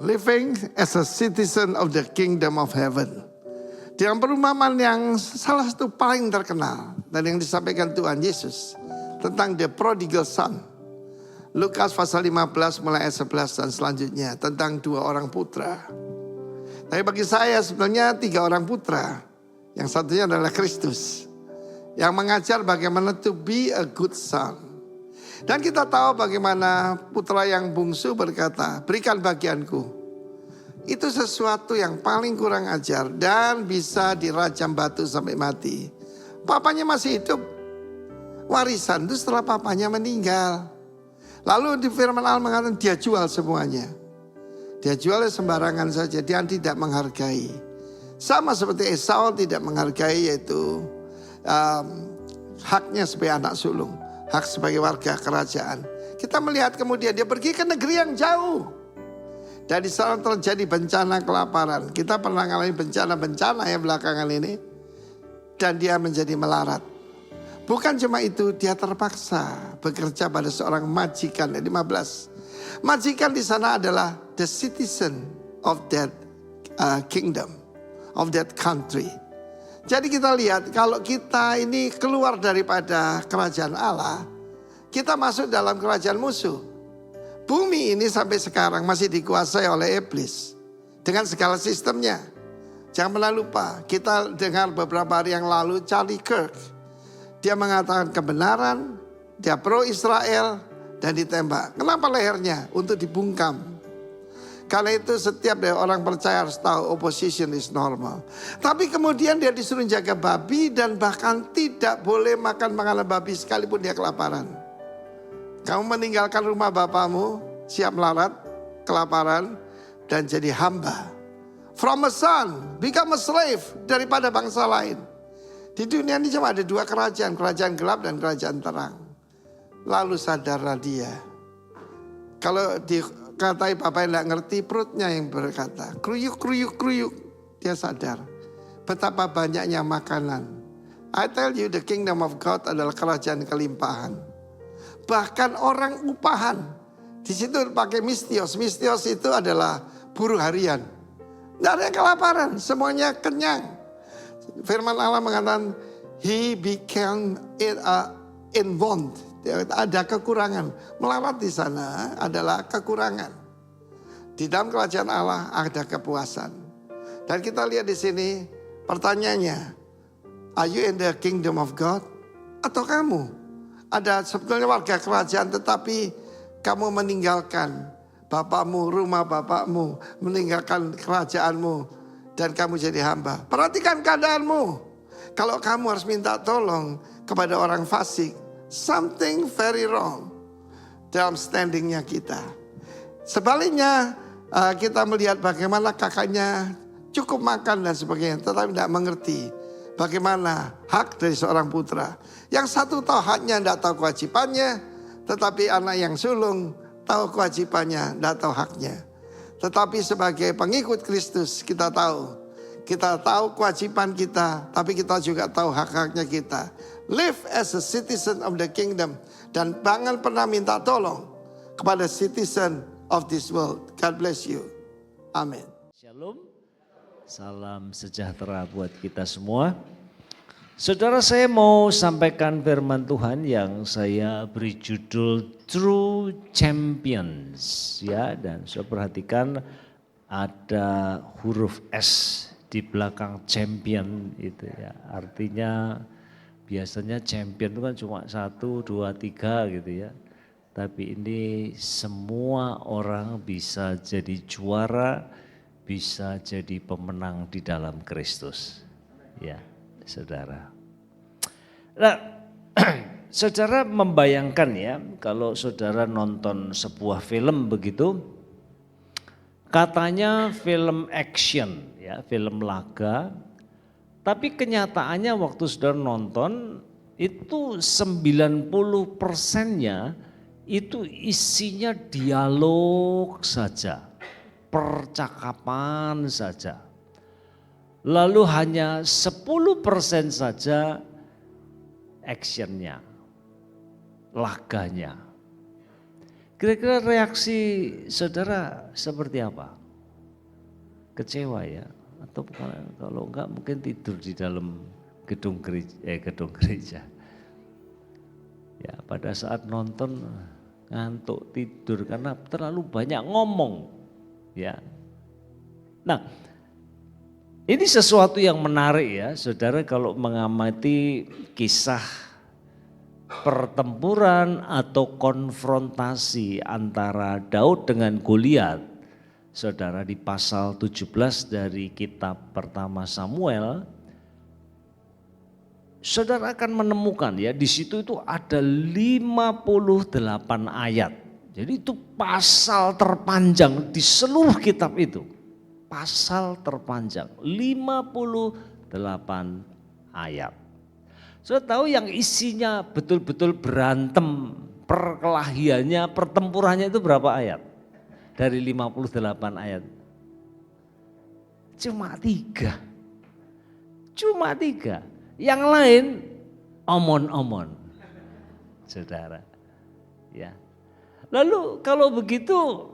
living as a citizen of the kingdom of heaven. Dalam perumpamaan yang salah satu paling terkenal dan yang disampaikan Tuhan Yesus tentang the prodigal son. Lukas pasal 15 mulai ayat 11 dan selanjutnya tentang 2 orang putra. Tapi bagi saya sebenarnya 3 orang putra. Yang satunya adalah Kristus yang mengajar bagaimana to be a good son. Dan kita tahu bagaimana putra yang bungsu berkata, berikan bagianku. Itu sesuatu yang paling kurang ajar dan bisa dirajam batu sampai mati. Papanya masih hidup. Warisan itu setelah papanya meninggal. Lalu di firman Allah mengatakan dia jual semuanya. Dia jual sembarangan saja, dia tidak menghargai. Sama seperti Esau tidak menghargai yaitu haknya sebagai anak sulung. Hak sebagai warga kerajaan. Kita melihat kemudian dia pergi ke negeri yang jauh. Dan di sana terjadi bencana kelaparan. Kita pernah mengalami bencana-bencana ya belakangan ini. Dan dia menjadi melarat. Bukan cuma itu, dia terpaksa bekerja pada seorang majikan. 15. Majikan di sana adalah the citizen of that kingdom, of that country. Jadi kita lihat kalau kita ini keluar daripada kerajaan Allah, kita masuk dalam kerajaan musuh. Bumi ini sampai sekarang masih dikuasai oleh iblis dengan segala sistemnya. Jangan pernah lupa, kita dengar beberapa hari yang lalu Charlie Kirk. Dia mengatakan kebenaran, dia pro Israel dan ditembak. Kenapa lehernya? Untuk dibungkam. Karena itu setiap orang percaya harus tahu opposition is normal. Tapi kemudian dia disuruh jaga babi dan bahkan tidak boleh makan makanan babi sekalipun dia kelaparan. Kamu meninggalkan rumah bapamu, siap melarat, kelaparan, dan jadi hamba. From a son, become a slave daripada bangsa lain. Di dunia ini cuma ada 2 kerajaan, kerajaan gelap dan kerajaan terang. Lalu sadarlah dia. Kalau dikatai bapak yang tidak ngerti, perutnya yang berkata, kruyuk, kruyuk, kruyuk. Dia sadar betapa banyaknya makanan. I tell you the kingdom of God adalah kerajaan kelimpahan. Bahkan orang upahan. Di situ pakai mistios. Mistios itu adalah buruh harian. Tidak ada yang kelaparan. Semuanya kenyang. Firman Allah mengatakan. He became in want. Ada kekurangan. Melarat di sana adalah kekurangan. Di dalam kerajaan Allah ada kepuasan. Dan kita lihat di sini. Pertanyaannya. Are you in the kingdom of God? Atau kamu? Ada sebetulnya warga kerajaan tetapi kamu meninggalkan bapakmu, rumah bapakmu, meninggalkan kerajaanmu dan kamu jadi hamba. Perhatikan keadaanmu. Kalau kamu harus minta tolong kepada orang fasik, something very wrong dalam standingnya kita. Sebaliknya kita melihat bagaimana kakaknya cukup makan dan sebagainya tetapi tidak mengerti. Bagaimana hak dari seorang putra. Yang satu tahu haknya, tidak tahu kewajibannya. Tetapi anak yang sulung tahu kewajibannya, tidak tahu haknya. Tetapi sebagai pengikut Kristus kita tahu. Kita tahu kewajiban kita, tapi kita juga tahu hak-haknya kita. Live as a citizen of the kingdom. Dan jangan pernah minta tolong kepada citizen of this world. God bless you. Amin. Shalom. Salam sejahtera buat kita semua. Saudara, saya mau sampaikan firman Tuhan yang saya beri judul True Champions ya, dan saya perhatikan ada huruf S di belakang champion itu ya. Artinya biasanya champion itu kan cuma 1, 2, 3 gitu ya. Tapi ini semua orang bisa jadi juara, bisa jadi pemenang di dalam Kristus. Ya, saudara. Nah, saudara membayangkan ya, kalau saudara nonton sebuah film begitu, katanya film action, ya, film laga, tapi kenyataannya waktu saudara nonton, itu 90%-nya itu isinya dialog saja. Percakapan saja. Lalu hanya 10% saja actionnya, laganya. Kira-kira reaksi saudara seperti apa? kecewa ya, atau kalau enggak mungkin tidur di dalam gedung gereja. Ya, pada saat nonton ngantuk tidur karena terlalu banyak ngomong. Ya. Nah, ini sesuatu yang menarik ya, saudara, kalau mengamati kisah pertempuran atau konfrontasi antara Daud dengan Goliat. Saudara, di pasal 17 dari kitab pertama Samuel, saudara akan menemukan ya, di situ itu ada 58 ayat. Jadi itu pasal terpanjang di seluruh kitab itu. Pasal terpanjang 58 ayat. Saya tahu yang isinya betul-betul berantem, perkelahiannya, pertempurannya itu berapa ayat? Dari 58 ayat. Cuma 3. Cuma 3. Yang lain omon-omon. Saudara. Ya. Lalu kalau begitu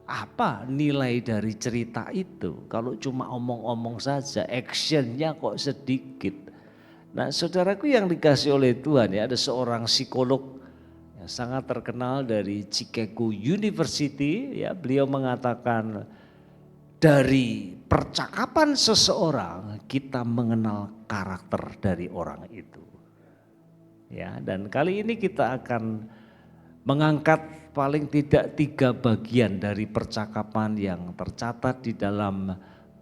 apa nilai dari cerita itu? Kalau cuma omong-omong saja, actionnya kok sedikit. Nah, saudaraku yang dikasih oleh Tuhan ya, ada seorang psikolog yang sangat terkenal dari Chicago University ya, beliau mengatakan dari percakapan seseorang kita mengenal karakter dari orang itu. Ya, dan kali ini kita akan mengangkat paling tidak 3 bagian dari percakapan yang tercatat di dalam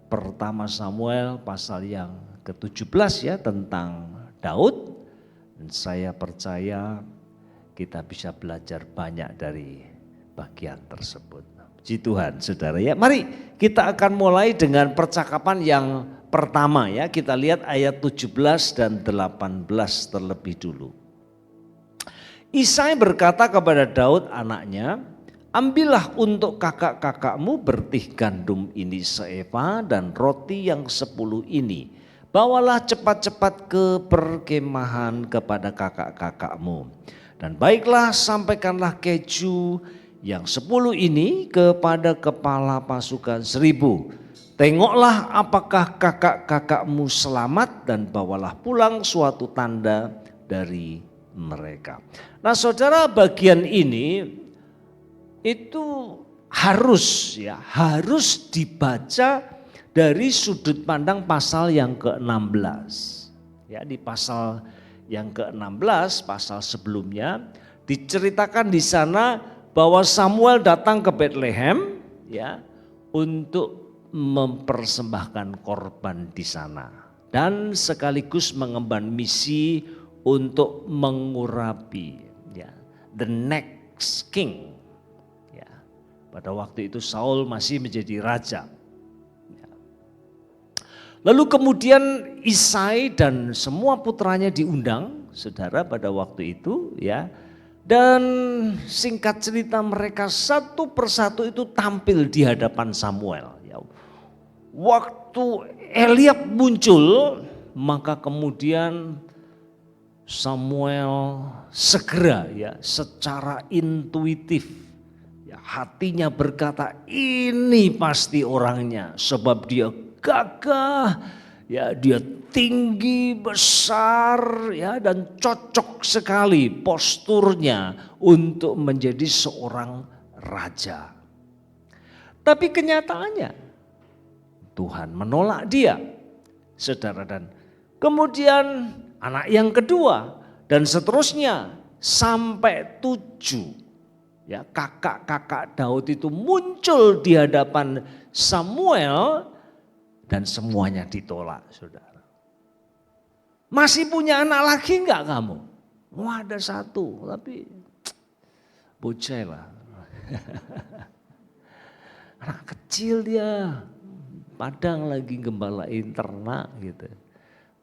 pertama Samuel pasal yang ke-17 ya, tentang Daud. Dan saya percaya kita bisa belajar banyak dari bagian tersebut. Puji Tuhan, saudara ya. Mari kita akan mulai dengan percakapan yang pertama ya. Kita lihat ayat 17 dan 18 terlebih dulu. Isai berkata kepada Daud anaknya, ambillah untuk kakak-kakakmu bertih gandum ini seeva dan roti yang 10 ini. Bawalah cepat-cepat ke perkemahan kepada kakak-kakakmu. Dan baiklah sampaikanlah keju yang 10 ini kepada kepala pasukan 1000. Tengoklah apakah kakak-kakakmu selamat dan bawalah pulang suatu tanda dari mereka. Nah, saudara, bagian ini itu harus dibaca dari sudut pandang pasal yang ke-16. Ya, di pasal yang ke-16, pasal sebelumnya diceritakan di sana bahwa Samuel datang ke Bethlehem ya untuk mempersembahkan korban di sana dan sekaligus mengemban misi untuk mengurapi ya the next king. Ya. Pada waktu itu Saul masih menjadi raja. Ya. Lalu kemudian Isai dan semua putranya diundang, saudara, pada waktu itu ya. Dan singkat cerita mereka satu persatu itu tampil di hadapan Samuel. Ya. Waktu Eliab muncul, maka kemudian Samuel segera ya secara intuitif ya, hatinya berkata ini pasti orangnya, sebab dia gagah ya, dia tinggi, besar ya, dan cocok sekali posturnya untuk menjadi seorang raja. Tapi kenyataannya Tuhan menolak dia, saudara, dan kemudian anak yang kedua dan seterusnya sampai 7 ya, kakak-kakak Daud itu muncul di hadapan Samuel dan semuanya ditolak, saudara. Masih punya anak lagi enggak kamu? Wah, ada 1 tapi bocah lah. Anak kecil dia, padang lagi gembalain ternak gitu.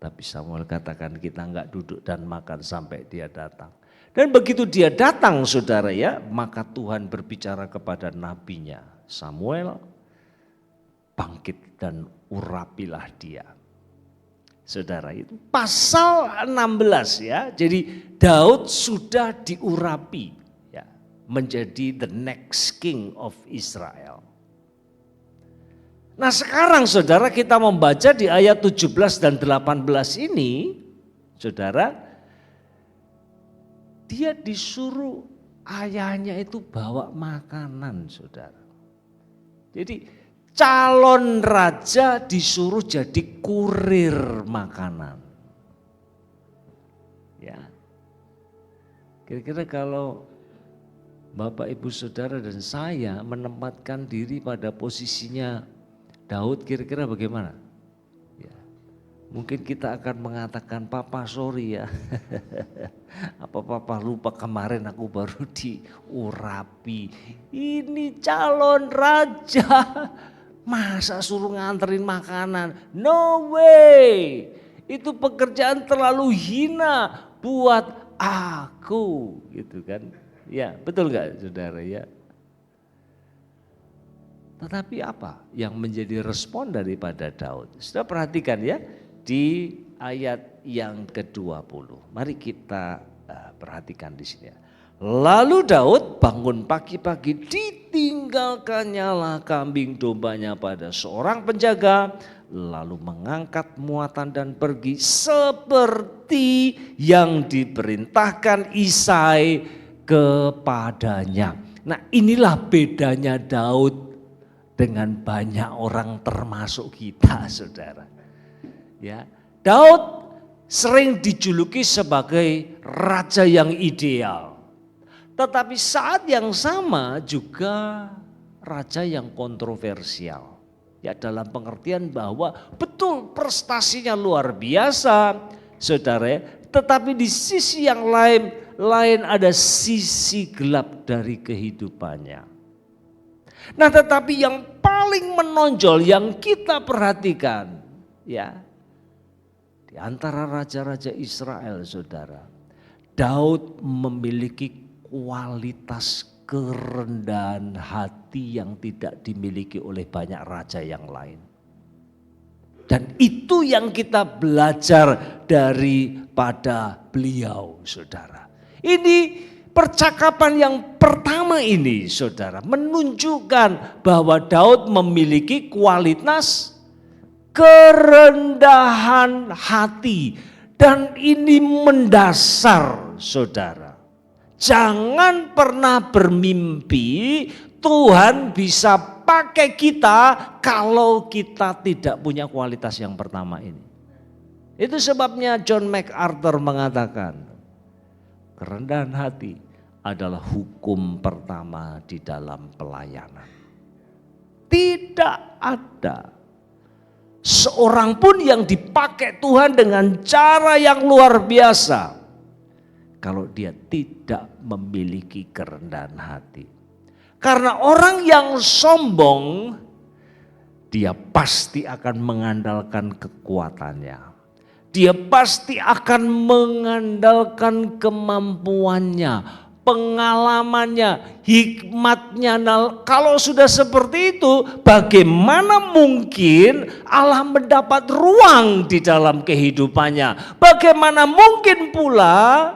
Tapi Samuel katakan kita enggak duduk dan makan sampai dia datang. Dan begitu dia datang, saudara ya, maka Tuhan berbicara kepada nabinya, Samuel, bangkit dan urapilah dia. Saudara, itu pasal 16 ya. Jadi Daud sudah diurapi ya, menjadi the next king of Israel. Nah sekarang saudara kita membaca di ayat 17 dan 18 ini, saudara, dia disuruh ayahnya itu bawa makanan, saudara. Jadi calon raja disuruh jadi kurir makanan. Ya. Kira-kira kalau Bapak, Ibu, Saudara dan saya menempatkan diri pada posisinya Daud, kira-kira bagaimana? Ya. Mungkin kita akan mengatakan, Papa sorry ya, apa Papa lupa kemarin aku baru diurapi. Ini calon raja, masa suruh nganterin makanan? No way, itu pekerjaan terlalu hina buat aku, gitu kan? Ya, betul nggak saudara ya? Tetapi apa yang menjadi respon daripada Daud? Sudah perhatikan ya di ayat yang ke-20. Mari kita perhatikan di sini ya. Lalu Daud bangun pagi-pagi, ditinggalkannya lah kambing dombanya pada seorang penjaga, lalu mengangkat muatan dan pergi seperti yang diperintahkan Isai kepadanya. Nah inilah bedanya Daud dengan banyak orang termasuk kita, saudara. Ya, Daud sering dijuluki sebagai raja yang ideal. Tetapi saat yang sama juga raja yang kontroversial. Ya, dalam pengertian bahwa betul prestasinya luar biasa, saudara. Tetapi di sisi yang lain ada sisi gelap dari kehidupannya. Nah tetapi yang paling menonjol yang kita perhatikan ya, di antara raja-raja Israel saudara, Daud memiliki kualitas kerendahan hati yang tidak dimiliki oleh banyak raja yang lain. Dan itu yang kita belajar daripada beliau, saudara. Ini percakapan yang pertama ini, saudara, menunjukkan bahwa Daud memiliki kualitas kerendahan hati. Dan ini mendasar, saudara. Jangan pernah bermimpi Tuhan bisa pakai kita kalau kita tidak punya kualitas yang pertama ini. Itu sebabnya John MacArthur mengatakan, kerendahan hati adalah hukum pertama di dalam pelayanan. Tidak ada seorang pun yang dipakai Tuhan dengan cara yang luar biasa kalau dia tidak memiliki kerendahan hati. Karena orang yang sombong, dia pasti akan mengandalkan kekuatannya. Dia pasti akan mengandalkan kemampuannya, pengalamannya, hikmatnya. Nah, kalau sudah seperti itu, bagaimana mungkin Allah mendapat ruang di dalam kehidupannya? Bagaimana mungkin pula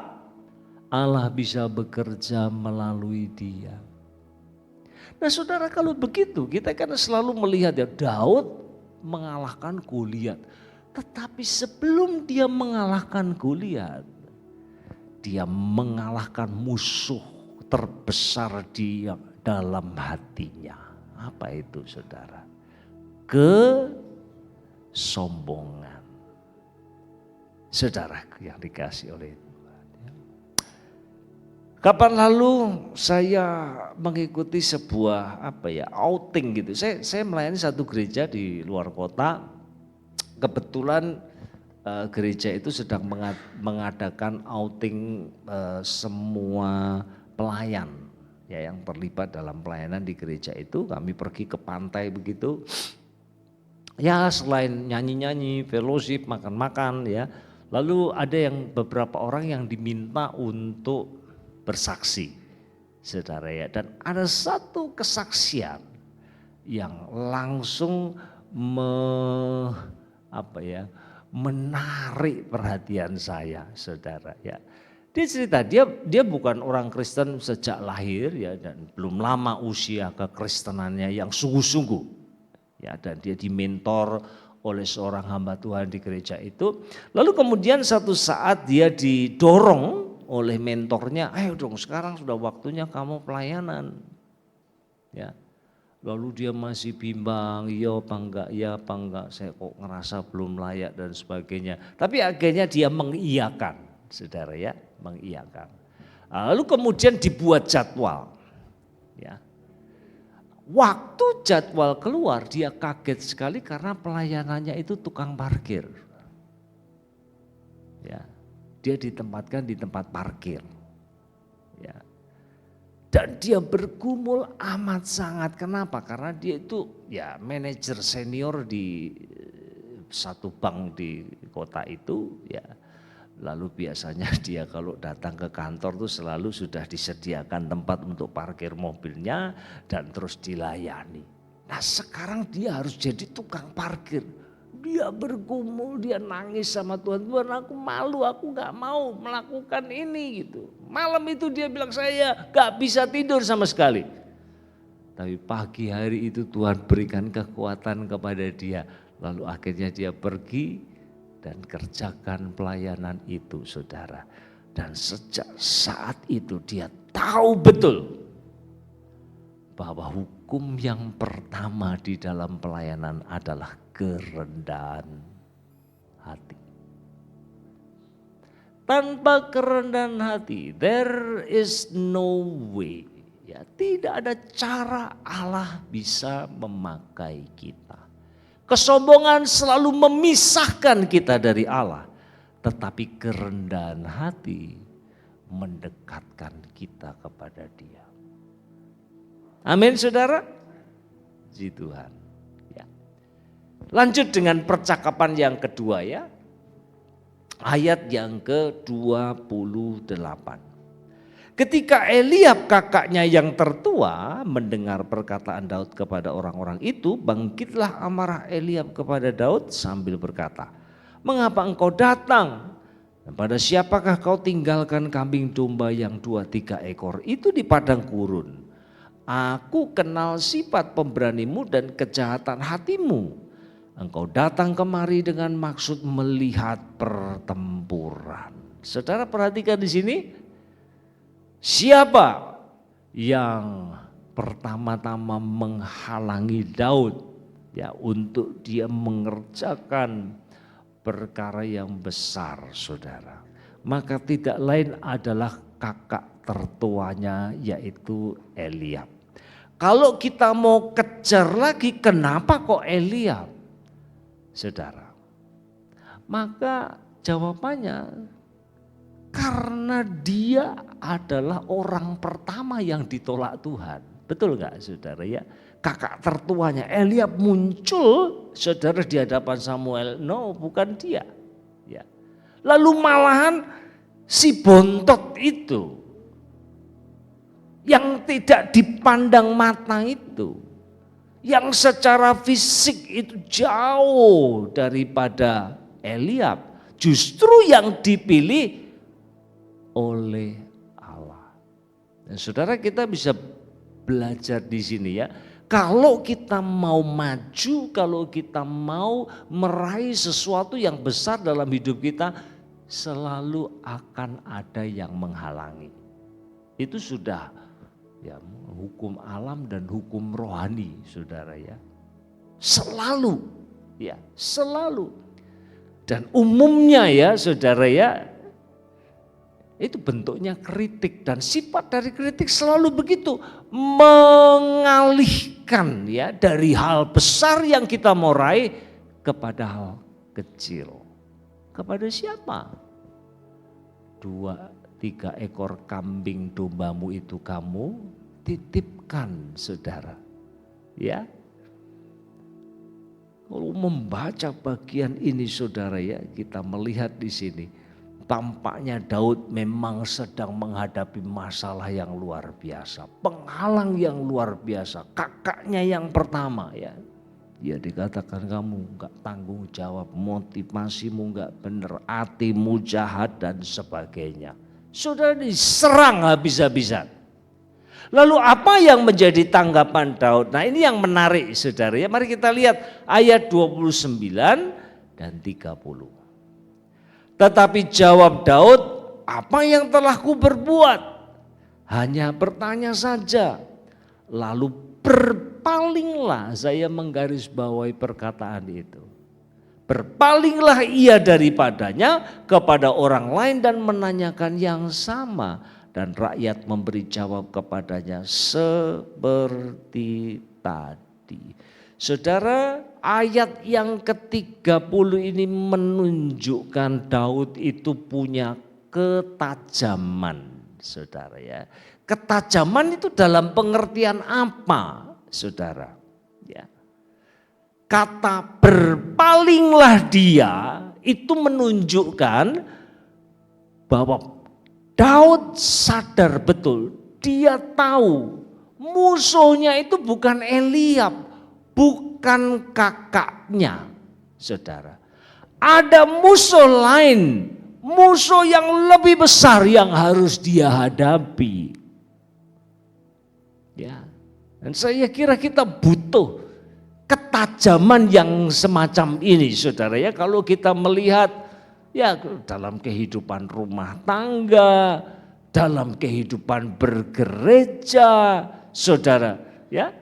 Allah bisa bekerja melalui dia? Nah saudara, kalau begitu kita kan selalu melihat ya, Daud mengalahkan Goliat. Tetapi sebelum dia mengalahkan Goliat, dia mengalahkan musuh terbesar di dalam hatinya. Apa itu saudara? Kesombongan. Saudara yang dikasih oleh Tuhan. Kapan lalu saya mengikuti sebuah outing gitu. Saya melayani satu gereja di luar kota. Kebetulan gereja itu sedang mengadakan outing semua pelayan ya yang terlibat dalam pelayanan di gereja itu. Kami pergi ke pantai begitu. Ya selain nyanyi-nyanyi, fellowship, makan-makan ya. Lalu ada yang beberapa orang yang diminta untuk bersaksi, saudara ya. Dan ada satu kesaksian yang langsung menarik perhatian saya, saudara ya. Dia cerita dia bukan orang Kristen sejak lahir ya, dan belum lama usia kekristenannya yang sungguh-sungguh. Ya, dan dia dimentor oleh seorang hamba Tuhan di gereja itu. Lalu kemudian satu saat dia didorong oleh mentornya, ayo dong sekarang sudah waktunya kamu pelayanan. Ya. Lalu dia masih bimbang, iya apa enggak, saya kok ngerasa belum layak dan sebagainya. Tapi akhirnya dia mengiyakan, saudara ya, mengiyakan. Lalu kemudian dibuat jadwal. Ya. Waktu jadwal keluar dia kaget sekali karena pelayanannya itu tukang parkir. Ya, dia ditempatkan di tempat parkir. Ya. Dan dia bergumul amat sangat. Kenapa? Karena dia itu ya manajer senior di satu bank di kota itu ya. Lalu biasanya dia kalau datang ke kantor tuh selalu sudah disediakan tempat untuk parkir mobilnya dan terus dilayani. Nah sekarang dia harus jadi tukang parkir. Dia bergumul, dia nangis sama Tuhan. Tuhan aku malu, aku gak mau melakukan ini gitu. Malam itu dia bilang saya gak bisa tidur sama sekali. Tapi pagi hari itu Tuhan berikan kekuatan kepada dia. Lalu akhirnya dia pergi dan kerjakan pelayanan itu saudara. Dan sejak saat itu dia tahu betul bahwa hukum yang pertama di dalam pelayanan adalah kerendahan hati. Tanpa kerendahan hati, there is no way. Ya, tidak ada cara Allah bisa memakai kita. Kesombongan selalu memisahkan kita dari Allah. Tetapi kerendahan hati mendekatkan kita kepada Dia. Amin saudara. Puji Tuhan. Ya. Lanjut dengan percakapan yang kedua ya. Ayat yang ke-28. Ketika Eliab kakaknya yang tertua mendengar perkataan Daud kepada orang-orang itu, bangkitlah amarah Eliab kepada Daud sambil berkata, "Mengapa engkau datang? Dan pada siapakah kau tinggalkan kambing domba yang 2-3 ekor itu di padang gurun? Aku kenal sifat pemberanimu dan kejahatan hatimu. Engkau datang kemari dengan maksud melihat pertempuran." Saudara perhatikan di sini. Siapa yang pertama-tama menghalangi Daud ya untuk dia mengerjakan perkara yang besar saudara? Maka tidak lain adalah kakak tertuanya yaitu Eliab. Kalau kita mau kejar lagi kenapa kok Eliab? Saudara. Maka jawabannya karena dia adalah orang pertama yang ditolak Tuhan. Betul gak saudara ya? Kakak tertuanya Eliab muncul saudara di hadapan Samuel. No bukan dia. Ya. Lalu malahan si bontot itu. Yang tidak dipandang mata itu. Yang secara fisik itu jauh daripada Eliab. Justru yang dipilih oleh Allah. Dan saudara kita bisa belajar di sini ya. Kalau kita mau maju, kalau kita mau meraih sesuatu yang besar dalam hidup kita, selalu akan ada yang menghalangi. Itu sudah ya hukum alam dan hukum rohani, saudara ya. Selalu, ya selalu. Dan umumnya ya, saudara ya. Itu bentuknya kritik dan sifat dari kritik selalu begitu mengalihkan ya dari hal besar yang kita mau raih kepada hal kecil. Kepada siapa? 2-3 ekor kambing dombamu itu kamu titipkan saudara. Ya. Kalau membaca bagian ini saudara ya kita melihat di sini. Tampaknya Daud memang sedang menghadapi masalah yang luar biasa. Penghalang yang luar biasa. Kakaknya yang pertama ya. Dia dikatakan kamu gak tanggung jawab. Motivasimu gak benar. Hatimu jahat dan sebagainya. Sudah diserang habis-habisan. Lalu apa yang menjadi tanggapan Daud? Nah ini yang menarik saudara ya. Mari kita lihat ayat 29 dan 30. Tetapi jawab Daud, apa yang telah ku berbuat? Hanya bertanya saja. Lalu berpalinglah, saya menggarisbawahi perkataan itu. Berpalinglah ia daripadanya kepada orang lain dan menanyakan yang sama. Dan rakyat memberi jawab kepadanya seperti tadi. Saudara, ayat yang ke-30 ini menunjukkan Daud itu punya ketajaman, saudara ya. Ketajaman itu dalam pengertian apa, saudara? Ya. Kata berpalinglah dia itu menunjukkan bahwa Daud sadar betul, dia tahu musuhnya itu bukan Eliab, bukan kakaknya, saudara. Ada musuh lain, musuh yang lebih besar yang harus dia hadapi. Ya, dan saya kira kita butuh ketajaman yang semacam ini, saudara ya. Kalau kita melihat ya dalam kehidupan rumah tangga, dalam kehidupan bergereja, saudara ya,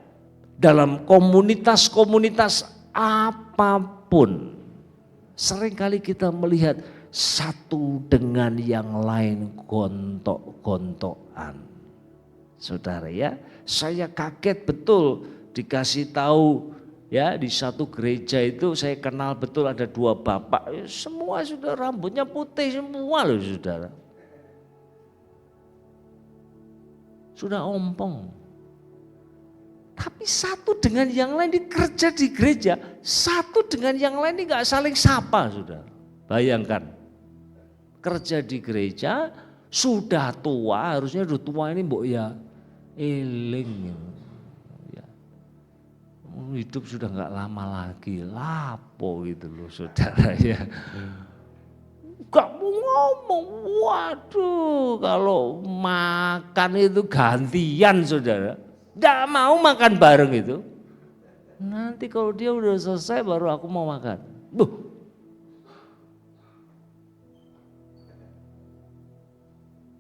dalam komunitas-komunitas apapun, seringkali kita melihat satu dengan yang lain gontok-gontokan. Saudara ya, saya kaget betul dikasih tahu ya di satu gereja itu saya kenal betul ada 2 bapak, semua sudah rambutnya putih semua loh saudara. Sudah ompong. Tapi satu dengan yang lain dikerja di gereja, satu dengan yang lain ini gak saling sapa saudara. Bayangkan, kerja di gereja sudah tua, harusnya udah tua ini mbok ya eling ya. Hidup sudah gak lama lagi, lapo gitu loh saudara ya. Gak mau ngomong, waduh kalau makan itu gantian saudara. Gak mau makan bareng itu. Nanti kalau dia udah selesai baru aku mau makan.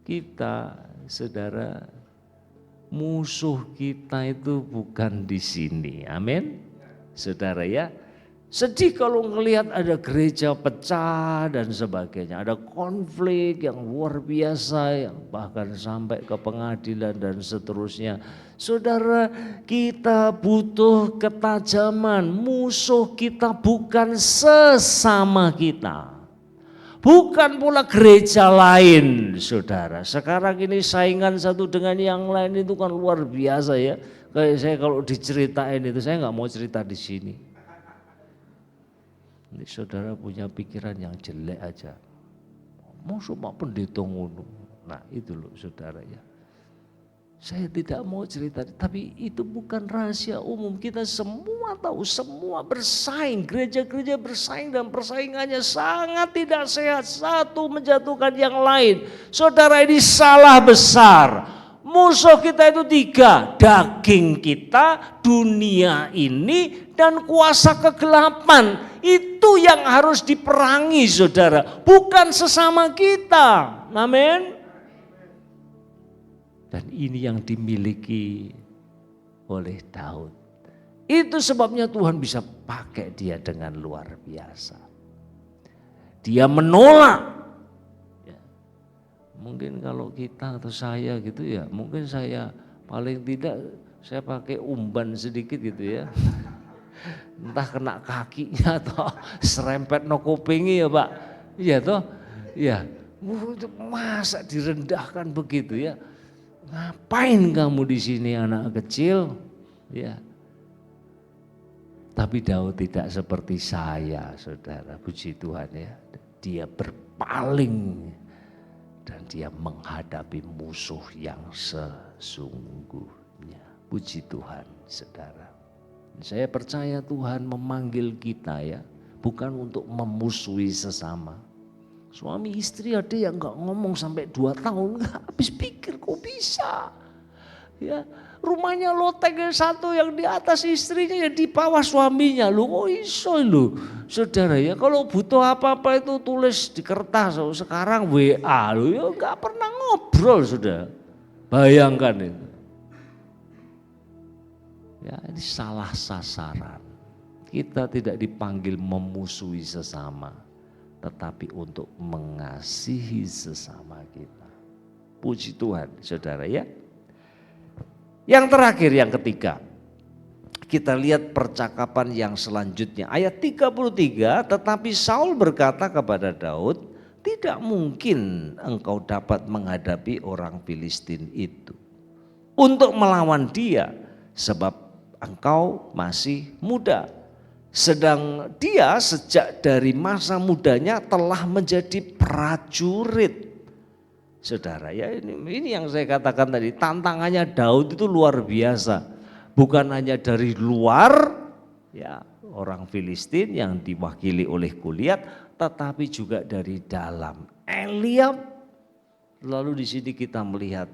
Kita saudara, musuh kita itu bukan di sini, amin. Saudara ya, sedih kalau ngelihat ada gereja pecah dan sebagainya, ada konflik yang luar biasa yang bahkan sampai ke pengadilan dan seterusnya. Saudara, kita butuh ketajaman, musuh kita bukan sesama kita. Bukan pula gereja lain, saudara. Sekarang ini saingan satu dengan yang lain itu kan luar biasa ya. Kayak saya kalau diceritain itu, saya nggak mau cerita di sini. Ini saudara punya pikiran yang jelek aja. Mau cuma pendeta ngono. Nah itu loh saudara ya. Saya tidak mau cerita, tapi itu bukan rahasia umum. Kita semua tahu, semua bersaing. Gereja-gereja bersaing dan persaingannya sangat tidak sehat. Satu menjatuhkan yang lain. Saudara, ini salah besar. Musuh kita itu 3, daging kita, dunia ini, dan kuasa kegelapan. Itu yang harus diperangi saudara, bukan sesama kita. Amin. Dan ini yang dimiliki oleh Daud. Itu sebabnya Tuhan bisa pakai dia dengan luar biasa. Dia menolak. Ya. Mungkin kalau kita atau saya gitu ya, mungkin saya paling tidak saya pakai umban sedikit gitu ya. Entah kena kakinya atau serempet no kupingi ya Pak. Iya toh? Iya. Masa direndahkan begitu ya? Ngapain kamu di sini anak kecil? Ya. Tapi Daud tidak seperti saya, saudara. Puji Tuhan ya. Dia berpaling dan dia menghadapi musuh yang sesungguhnya. Puji Tuhan, saudara. Saya percaya Tuhan memanggil kita ya, bukan untuk memusuhi sesama. Suami istri ada yang gak ngomong sampai 2 tahun, gak habis pikir kok bisa. Ya, rumahnya loteng satu, yang di atas istrinya, yang di bawah suaminya. Lu kok iso lu, saudara ya. Kalau butuh apa-apa itu tulis di kertas. Sekarang WA lu ya nggak pernah ngobrol sudah. Bayangkan itu. Ya, ini salah sasaran. Kita tidak dipanggil memusuhi sesama, tetapi untuk mengasihi sesama kita. Puji Tuhan, saudara ya. Yang terakhir, yang ketiga, kita lihat percakapan yang selanjutnya. Ayat 33, tetapi Saul berkata kepada Daud, tidak mungkin engkau dapat menghadapi orang Filistin itu untuk melawan dia, sebab engkau masih muda. Sedang dia sejak dari masa mudanya telah menjadi prajurit. Saudara ya, ini yang saya katakan tadi, tantangannya Daud itu luar biasa. Bukan hanya dari luar ya, orang Filistin yang diwakili oleh Goliat, tetapi juga dari dalam. Eliab, lalu di sini kita melihat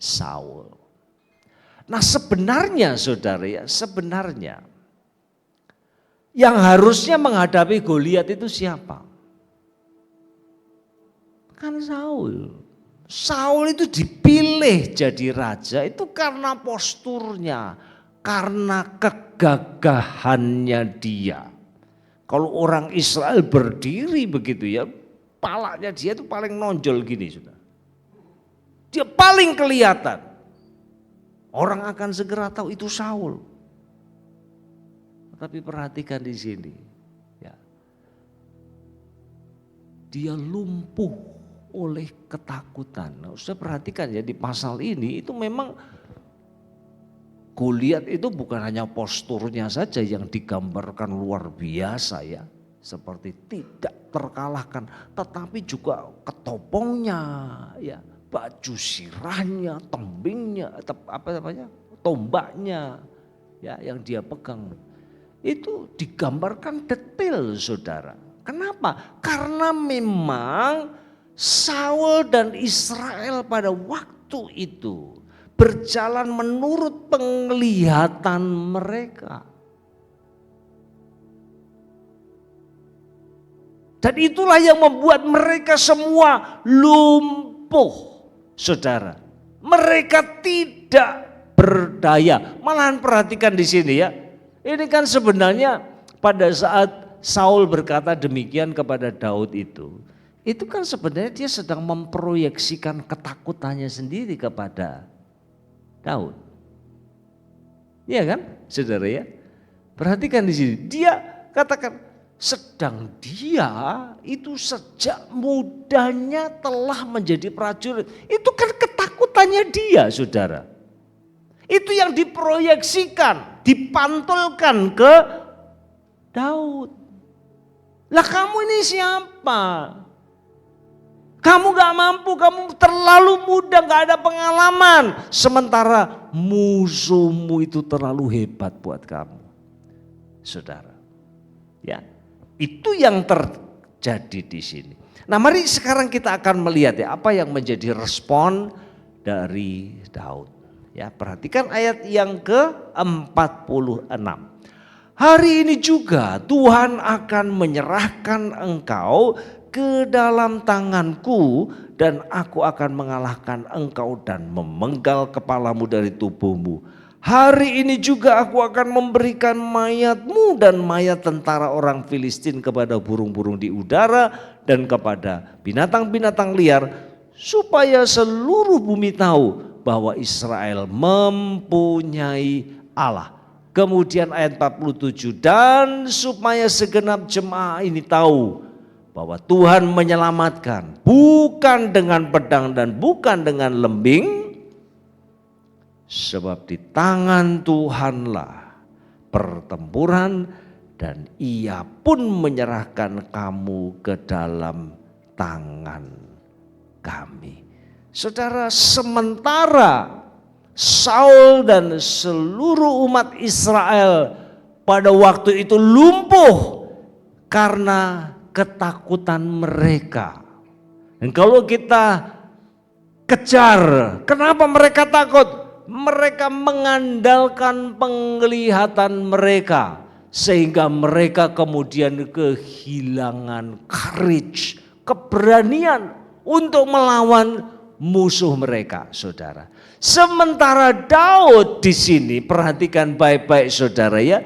Saul. Nah sebenarnya saudara ya, sebenarnya yang harusnya menghadapi Goliat itu siapa? Kan Saul. Saul itu dipilih jadi raja itu karena posturnya, karena kegagahannya dia. Kalau orang Israel berdiri begitu ya, palanya dia itu paling nonjol gini sudah. Dia paling kelihatan. Orang akan segera tahu itu Saul. Tapi perhatikan di sini, ya, dia lumpuh oleh ketakutan. Nah, Saudara perhatikan ya di pasal ini itu memang Goliat itu bukan hanya posturnya saja yang digambarkan luar biasa ya, seperti tidak terkalahkan, tetapi juga ketopongnya, ya, baju sirahnya, tembingnya, tombaknya, ya, yang dia pegang. Itu digambarkan detail saudara. Kenapa? Karena memang Saul dan Israel pada waktu itu berjalan menurut penglihatan mereka. Dan itulah yang membuat mereka semua lumpuh saudara. Mereka tidak berdaya. Malahan perhatikan di sini ya. Ini kan sebenarnya pada saat Saul berkata demikian kepada Daud itu kan sebenarnya dia sedang memproyeksikan ketakutannya sendiri kepada Daud. Iya kan, saudara ya? Perhatikan di sini, dia katakan sedang dia itu sejak mudanya telah menjadi prajurit. Itu kan ketakutannya dia, saudara. Itu yang diproyeksikan, dipantulkan ke Daud. Lah kamu ini siapa? Kamu gak mampu, kamu terlalu muda, gak ada pengalaman. Sementara musuhmu itu terlalu hebat buat kamu. Saudara, ya, itu yang terjadi di sini. Nah mari sekarang kita akan melihat ya apa yang menjadi respon dari Daud. Ya, perhatikan ayat yang ke-46. Hari ini juga Tuhan akan menyerahkan engkau ke dalam tanganku dan aku akan mengalahkan engkau dan memenggal kepalamu dari tubuhmu. Hari ini juga aku akan memberikan mayatmu dan mayat tentara orang Filistin kepada burung-burung di udara dan kepada binatang-binatang liar supaya seluruh bumi tahu bahwa Israel mempunyai Allah. Kemudian ayat 47, dan supaya segenap jemaah ini tahu bahwa Tuhan menyelamatkan bukan dengan pedang dan bukan dengan lembing, sebab di tangan Tuhanlah pertempuran dan ia pun menyerahkan kamu ke dalam tangan kami. Saudara, sementara Saul dan seluruh umat Israel pada waktu itu lumpuh karena ketakutan mereka. Dan kalau kita kejar, kenapa mereka takut? mereka mengandalkan penglihatan mereka sehingga mereka kemudian kehilangan courage, keberanian untuk melawan musuh mereka, saudara. Sementara Daud di sini, perhatikan baik-baik saudara ya,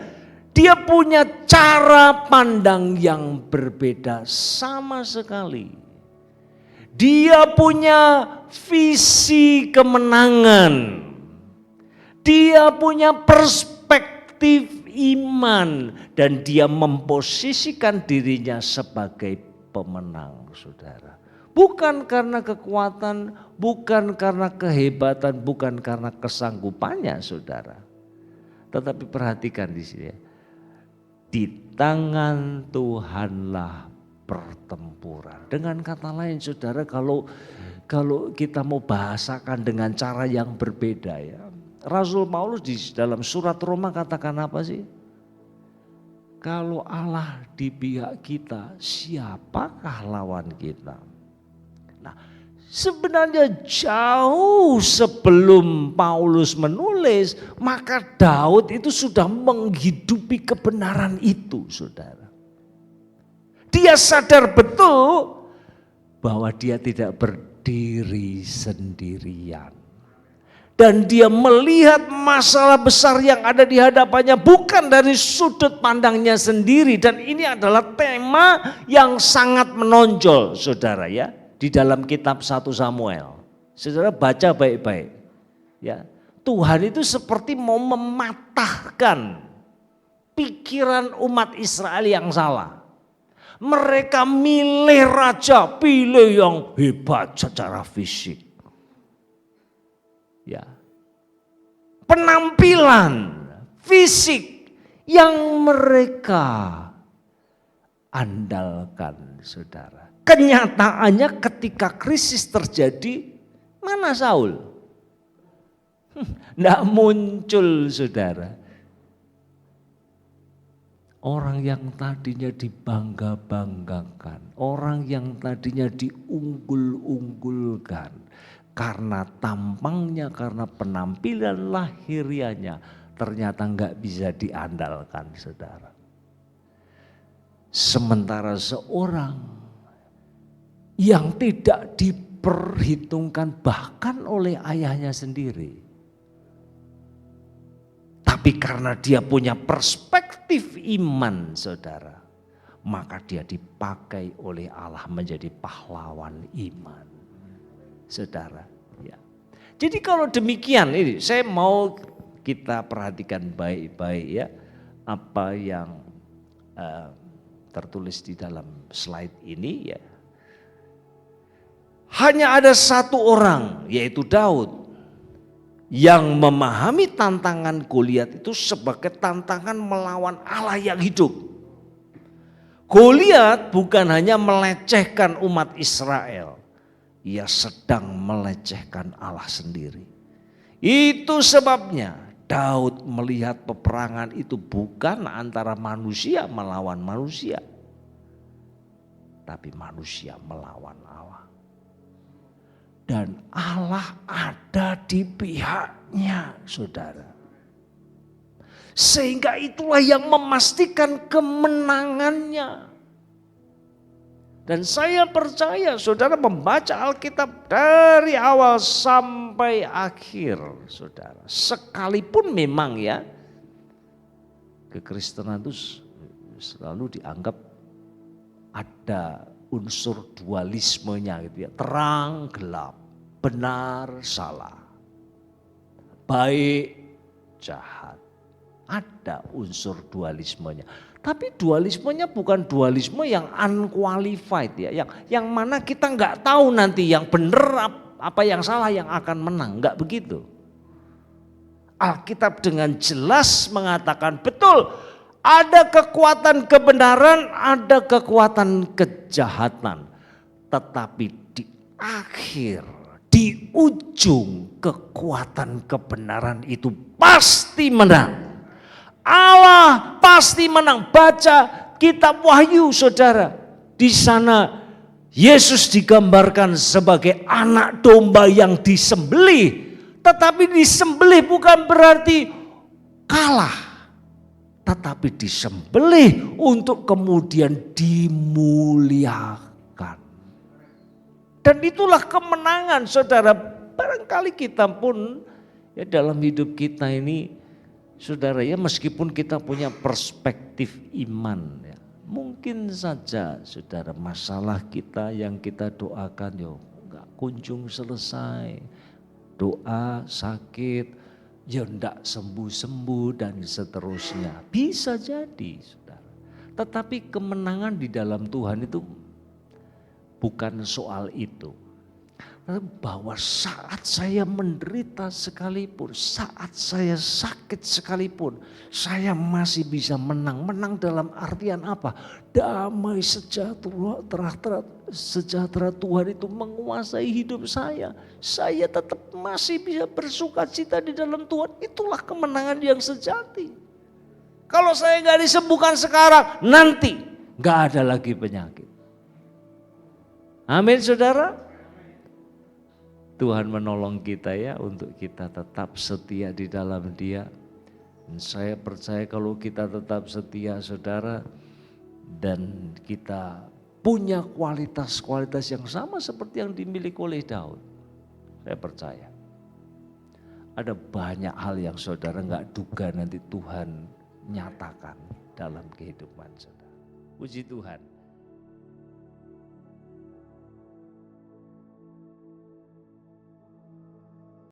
dia punya cara pandang yang berbeda sama sekali. Dia punya visi kemenangan. Dia punya perspektif iman dan dia memposisikan dirinya sebagai pemenang, saudara. Bukan karena kekuatan, bukan karena kehebatan, bukan karena kesanggupannya, saudara. Tetapi perhatikan di sini ya. Di tangan Tuhanlah pertempuran. Dengan kata lain saudara, kalau kita mau bahasakan dengan cara yang berbeda ya. Rasul Paulus di dalam surat Roma katakan apa sih? Kalau Allah di pihak kita, siapakah lawan kita? Nah, sebenarnya jauh sebelum Paulus menulis, maka Daud itu sudah menghidupi kebenaran itu, saudara. Dia sadar betul bahwa dia tidak berdiri sendirian. Dan dia melihat masalah besar yang ada di hadapannya bukan dari sudut pandangnya sendiri. Dan ini adalah tema yang sangat menonjol, saudara ya. Di dalam kitab 1 Samuel. Saudara baca baik-baik. Ya, Tuhan itu seperti mau mematahkan pikiran umat Israel yang salah. Mereka milih raja, pilih yang hebat secara fisik. Ya. Penampilan fisik yang mereka andalkan, saudara. Kenyataannya ketika krisis terjadi, mana Saul? Tidak muncul, saudara. Orang yang tadinya dibangga-banggakan, orang yang tadinya diunggul-unggulkan, karena tampangnya, karena penampilan lahirianya, ternyata enggak bisa diandalkan, saudara. Sementara seorang yang tidak diperhitungkan bahkan oleh ayahnya sendiri, tapi karena dia punya perspektif iman, saudara, maka dia dipakai oleh Allah menjadi pahlawan iman, saudara. Ya. Jadi kalau demikian ini saya mau kita perhatikan baik-baik ya apa yang tertulis di dalam slide ini ya. Hanya ada satu orang yaitu Daud yang memahami tantangan Goliat itu sebagai tantangan melawan Allah yang hidup. Goliat bukan hanya melecehkan umat Israel, ia sedang melecehkan Allah sendiri. Itu sebabnya Daud melihat peperangan itu bukan antara manusia melawan manusia, tapi manusia melawan Allah. Dan Allah ada di pihaknya, saudara. Sehingga itulah yang memastikan kemenangannya. Dan saya percaya saudara membaca Alkitab dari awal sampai akhir, saudara. Sekalipun memang ya, kekristenan itu selalu dianggap ada unsur dualismenya gitu ya. Terang, gelap, benar, salah, baik, jahat. Ada unsur dualismenya. Tapi dualismenya bukan dualisme yang unqualified ya, yang mana kita nggak tahu nanti yang benar apa yang salah yang akan menang, nggak begitu. Alkitab dengan jelas mengatakan betul ada kekuatan kebenaran, ada kekuatan kejahatan, tetapi di akhir, di ujung kekuatan kebenaran itu pasti menang. Allah pasti menang. Baca kitab Wahyu, saudara. Di sana Yesus digambarkan sebagai anak domba yang disembelih Tetapi disembelih bukan berarti kalah. Tetapi disembelih untuk kemudian dimuliakan. Dan itulah kemenangan saudara. Barangkali kita pun ya dalam hidup kita ini saudara ya meskipun kita punya perspektif iman ya. Mungkin saja saudara masalah kita yang kita doakan ya enggak kunjung selesai. Doa sakit ya enggak sembuh-sembuh dan seterusnya. Bisa jadi saudara. Tetapi kemenangan di dalam Tuhan itu bukan soal itu. Bahwa saat saya menderita sekalipun, saat saya sakit sekalipun, saya masih bisa menang. Menang dalam artian apa? Damai sejahtera Tuhan itu menguasai hidup saya. Saya tetap masih bisa bersuka cita di dalam Tuhan. Itulah kemenangan yang sejati. Kalau saya gak disembuhkan sekarang, nanti gak ada lagi penyakit. Amin saudara. Tuhan menolong kita ya untuk kita tetap setia di dalam Dia. Dan saya percaya kalau kita tetap setia saudara dan kita punya kualitas-kualitas yang sama seperti yang dimiliki oleh Daud. Saya percaya ada banyak hal yang saudara gak duga nanti Tuhan nyatakan dalam kehidupan saudara. Puji Tuhan.